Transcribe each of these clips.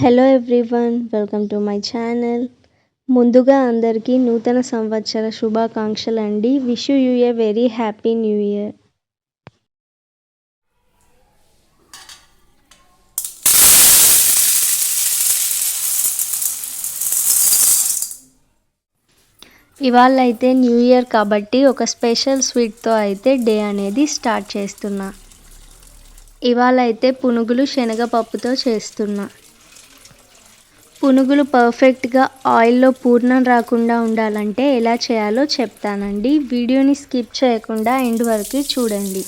Hello everyone, welcome to my channel. ముందుగా అందరికీ నూతన సంవత్సర శుభాకాంక్షలు అండి. Wish you a very happy new year. ఇవాళ అయితే న్యూ ఇయర్ కాబట్టి ఒక స్పెషల్ స్వీట్తో అయితే డే అనేది స్టార్ట్ చేస్తున్నా. ఇవాళ అయితే పునుగులు శనగపప్పుతో చేస్తున్నా. పునుగులు పర్ఫెక్ట్గా ఆయిల్లో పూర్ణం రాకుండా ఉండాలంటే ఎలా చేయాలో చెప్తానండి. వీడియోని స్కిప్ చేయకుండా ఎండ్ వరకు చూడండి.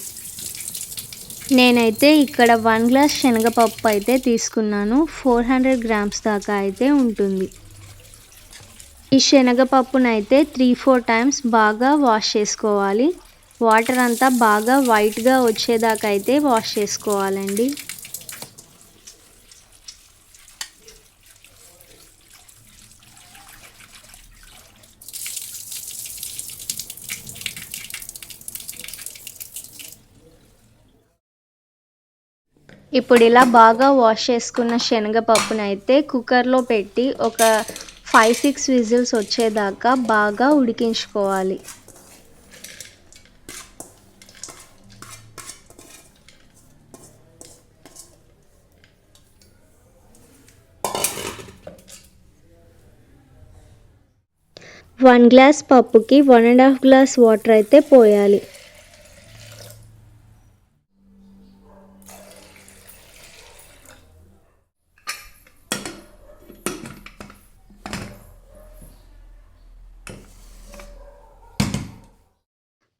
నేనైతే ఇక్కడ 1 గ్లాస్ శనగపప్పు అయితే తీసుకున్నాను. 400 గ్రామ్స్ దాకా అయితే ఉంటుంది. ఈ శనగపప్పునైతే 3-4 టైమ్స్ బాగా వాష్ చేసుకోవాలి. వాటర్ అంతా బాగా వైట్గా వచ్చేదాకా అయితే వాష్ చేసుకోవాలండి. ఇప్పుడు ఇలా బాగా వాష్ చేసుకున్న శనగపప్పునైతే కుక్కర్లో పెట్టి ఒక 5-6 విజిల్స్ వచ్చేదాకా బాగా ఉడికించుకోవాలి. వన్ గ్లాస్ పప్పుకి 1.5 గ్లాస్ వాటర్ అయితే పోయాలి.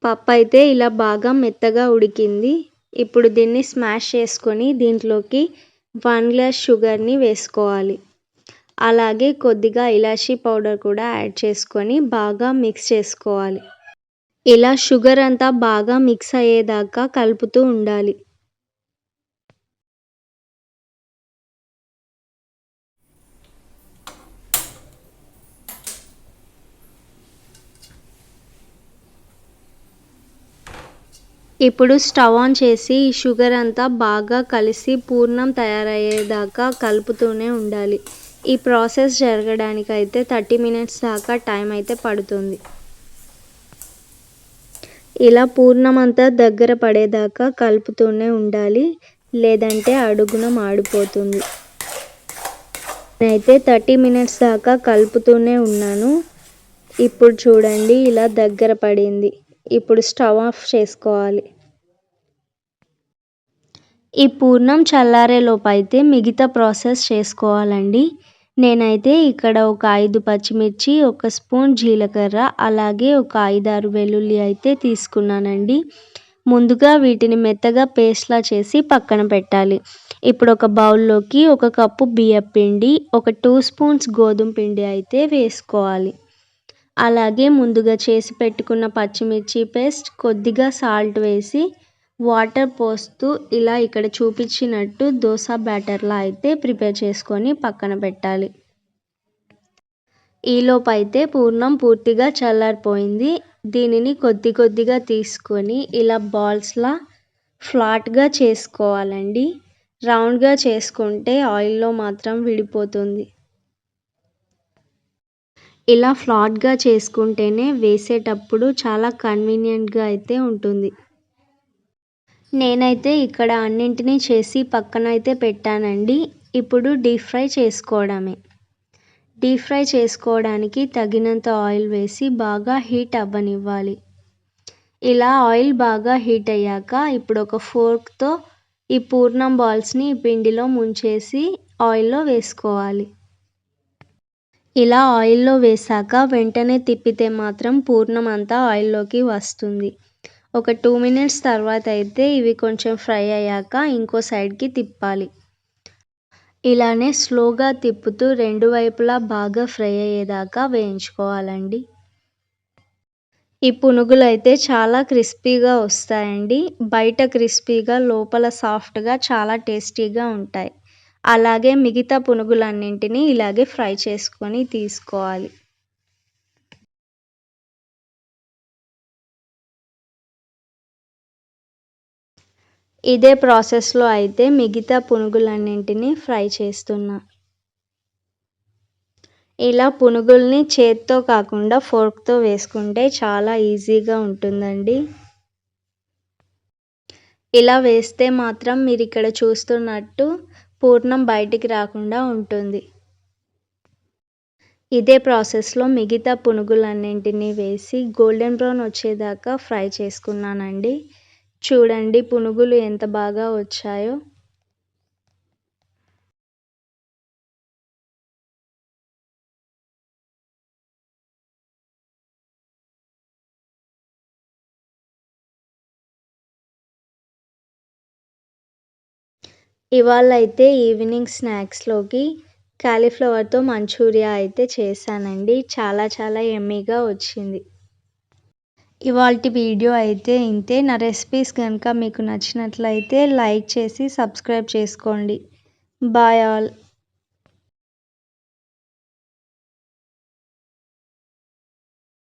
పప్పు అయితే ఇలా బాగా మెత్తగా ఉడికింది. ఇప్పుడు దీన్ని స్మాష్ చేసుకొని దీంట్లోకి 1 గ్లాస్ షుగర్ని వేసుకోవాలి. అలాగే కొద్దిగా ఇలాచీ పౌడర్ కూడా యాడ్ చేసుకొని బాగా మిక్స్ చేసుకోవాలి. ఇలా షుగర్ అంతా బాగా మిక్స్ అయ్యేదాకా కలుపుతూ ఉండాలి. ఇప్పుడు స్టవ్ ఆన్ చేసి ఈ షుగర్ అంతా బాగా కలిసి పూర్ణం తయారయ్యేదాకా కలుపుతూనే ఉండాలి. ఈ ప్రాసెస్ జరగడానికైతే 30 మినిట్స్ దాకా టైం అయితే పడుతుంది. ఇలా పూర్ణం అంతా దగ్గర పడేదాకా కలుపుతూనే ఉండాలి, లేదంటే అడుగున మాడిపోతుంది. నేనైతే 30 మినిట్స్ దాకా కలుపుతూనే ఉన్నాను. ఇప్పుడు చూడండి ఇలా దగ్గర పడింది. ఇప్పుడు స్టవ్ ఆఫ్ చేసుకోవాలి. ఈ పూర్ణం చల్లారేలోపు అయితే మిగతా ప్రాసెస్ చేసుకోవాలండి. నేనైతే ఇక్కడ ఒక 5 పచ్చిమిర్చి, 1 స్పూన్ జీలకర్ర, అలాగే ఒక 5-6 వెల్లుల్లి అయితే తీసుకున్నానండి. ముందుగా వీటిని మెత్తగా పేస్ట్లా చేసి పక్కన పెట్టాలి. ఇప్పుడు ఒక బౌల్లోకి 1 కప్పు బియ్యం పిండి, ఒక 2 స్పూన్స్ గోధుమ పిండి అయితే వేసుకోవాలి. అలాగే ముందుగా చేసి పెట్టుకున్న పచ్చిమిర్చి పేస్ట్, కొద్దిగా సాల్ట్ వేసి వాటర్ పోస్తూ ఇలా ఇక్కడ చూపించినట్టు దోశ బ్యాటర్లా అయితే ప్రిపేర్ చేసుకొని పక్కన పెట్టాలి. ఈలోపు అయితే పూర్ణం పూర్తిగా చల్లారిపోయింది. దీనిని కొద్దిగా తీసుకొని ఇలా బాల్స్లా ఫ్లాట్గా చేసుకోవాలండి. రౌండ్గా చేసుకుంటే ఆయిల్లో మాత్రం విడిపోతుంది. ఇలా ఫ్లాట్గా చేసుకుంటేనే వేసేటప్పుడు చాలా కన్వీనియంట్గా అయితే ఉంటుంది. నేనైతే ఇక్కడ అన్నింటినీ చేసి పక్కన అయితే పెట్టానండి. ఇప్పుడు డీప్ ఫ్రై చేసుకోవడమే. డీప్ ఫ్రై చేసుకోవడానికి తగినంత ఆయిల్ వేసి బాగా హీట్ అవ్వనివ్వాలి. ఇలా ఆయిల్ బాగా హీట్ అయ్యాక ఇప్పుడు ఒక ఫోర్క్తో ఈ పూర్ణం బాల్స్ని పిండిలో ముంచేసి ఆయిల్లో వేసుకోవాలి. ఇలా ఆయిల్లో వేసాక వెంటనే తిప్పితే మాత్రం పూర్ణం అంతా ఆయిల్లోకి వస్తుంది. ఒక 2 మినిట్స్ తర్వాత అయితే ఇవి కొంచెం ఫ్రై అయ్యాక ఇంకో సైడ్కి తిప్పాలి. ఇలానే స్లోగా తిప్పుతూ 2 వైపులా బాగా ఫ్రై అయ్యేదాకా వేయించుకోవాలండి. ఈ పునుగులు అయితే చాలా క్రిస్పీగా వస్తాయండి. బయట క్రిస్పీగా, లోపల సాఫ్ట్గా చాలా టేస్టీగా ఉంటాయి. అలాగే మిగతా పునుగులన్నింటినీ ఇలాగే ఫ్రై చేసుకొని తీసుకోవాలి. ఇదే ప్రాసెస్లో అయితే మిగతా పునుగులన్నింటినీ ఫ్రై చేస్తున్నా. ఇలా పునుగుల్ని చేత్తో కాకుండా ఫోర్క్‌తో వేసుకుంటే చాలా ఈజీగా ఉంటుందండి. ఇలా వేస్తే మాత్రం మీరిక్కడ చూస్తున్నట్టు పూర్ణం బయటికి రాకుండా ఉంటుంది. ఇదే ప్రాసెస్‌లో మిగతా పునుగులన్నింటినీ వేసి గోల్డెన్ బ్రౌన్ వచ్చేదాకా ఫ్రై చేసుకున్నానండి. చూడండి పునుగులు ఎంత బాగా వచ్చాయో. ఇవాళైతే ఈవినింగ్ స్నాక్స్‌లోకి కాలీఫ్లవర్‌తో మంచూరియా అయితే చేశానండి. చాలా చాలా యమ్మీగా వచ్చింది. ఇవాల్టి వీడియో అయితే ఇంతే. నా రెసిపీస్ గనుక మీకు నచ్చినట్లయితే లైక్ చేసి సబ్స్క్రైబ్ చేసుకోండి. Bye all.